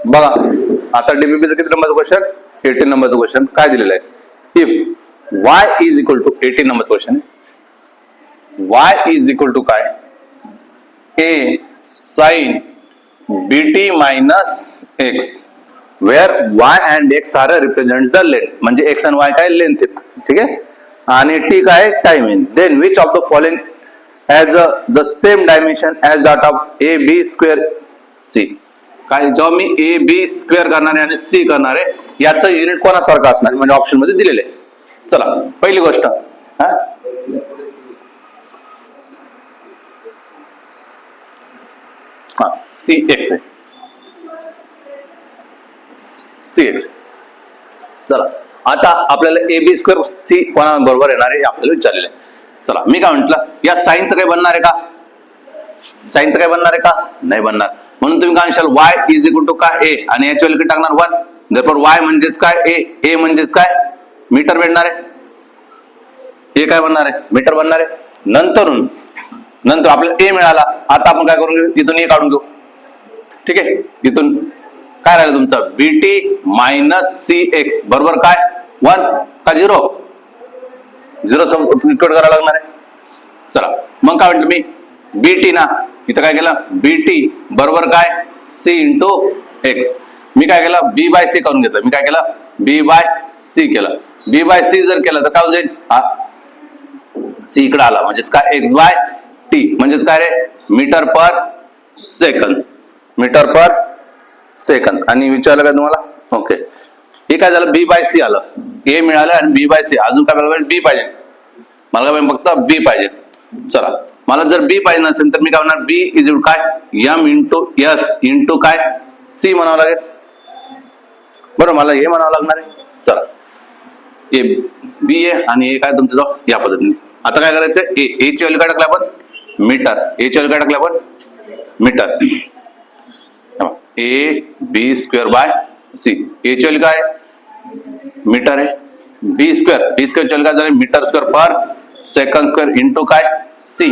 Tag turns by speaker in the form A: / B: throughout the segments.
A: बघा आता डीबीबीचं किती नंबरचं क्वेश्चन, 18 नंबरचं क्वेश्चन काय दिलेलं आहे, if y is equal to 18 नंबरचं question, y is equal to काय, a sin bt minus x where y and x are represents the length, म्हणजे x आणि y काय लेंथ आहेत, ठीक आहे, आणि t काय टाइम आहे, then which of the following has the same dimension as that of a B square c, काय जेव्हा मी ए बी स्क्वेअर करणार आहे आणि सी करणार आहे याचं युनिट कोणासारखं असणार म्हणजे ऑप्शन मध्ये दिलेले आहे. चला पहिली गोष्ट हा सी एक्स आहे, सी एक्स. चला आता आपल्याला ए बी स्क्वेअर सी कोणा बरोबर येणार आहे आपल्याला विचारलेलं आहे. चला मी काय म्हंटल, या साईनचं काय बनणार आहे का, साईनचं काय बनणार आहे का, नाही बनणार, म्हणून तुम्ही काय म्हणशाल y इज इक्वल टू काय a आणि याच्या व्हॅल्यू टाकणार 1, therefore y म्हणजेच काय a म्हणजेच काय मीटर बनणार आहे, a काय बनणार आहे मीटर बनणार आहे. नंतर आपल्याला a मिळाला, आता आपण काय करून घेऊ, इथून a काढून घेऊ, ठीक आहे, इथून काय राहिलं तुमचं bt मायनस सी एक्स बरोबर काय 1 का 0, 0 इक्वेट करायला लागणार आहे. चला मग काय म्हटलं मी bt ना, इथं काय केलं bt बरोबर काय c इंटू एक्स, मी काय केलं b बाय c करून घेतलं, मी काय केलं b बाय c केलं, b बाय c जर केलं तर काय होईल, c इकडे आला म्हणजेच काय x बाय t म्हणजेच काय रे metre per second, metre per second. आणि विचारलं का तुम्हाला, ओके हे काय झालं b बाय c आलं, a मिळालं आणि b बाय c, अजून काय पाहिजे b पाहिजे, मला काय फक्त b पाहिजे. चला मला जर b पाहिजे नसेल तर मी काय म्हणणार b इज इक्वल काय m इंटू s इंटू काय c म्हणावं लागेल, बरोबर मला हे म्हणावं लागणार आहे. चला ए बी ए आणि ए काय तुमचं जाऊ या पद्धतीने. आता काय करायचं ए ची व्हॅल्यू काय टाकलं आपण मीटर, ए ची व्हॅल्यू काय टाकलं आपण metre, A B square by C, A ची व्हॅल्यू काय मीटर आहे, बी स्क्वेअर ची व्हॅल्यू काय झाली मीटर स्क्वेअर पर सेकंड स्क्वेअर इंटू काय सी,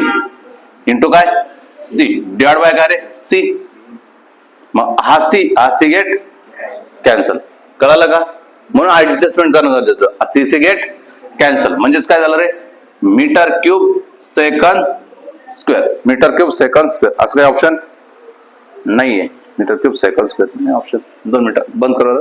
A: इंटू काय सी डिवाइड बाय काय रे सी, मग हा सी गेट कॅन्सल, कळालं का, म्हणून ऍडजस्टमेंट करणं गरजेचं, सी सी गेट कॅन्सल म्हणजेच काय झालं रे metre cube second square, metre cube second square असं काही ऑप्शन नाहीये, मीटर क्यूब सेकंड स्क्वेअर नाही ऑप्शन. 2 मिनिटं बंद करा.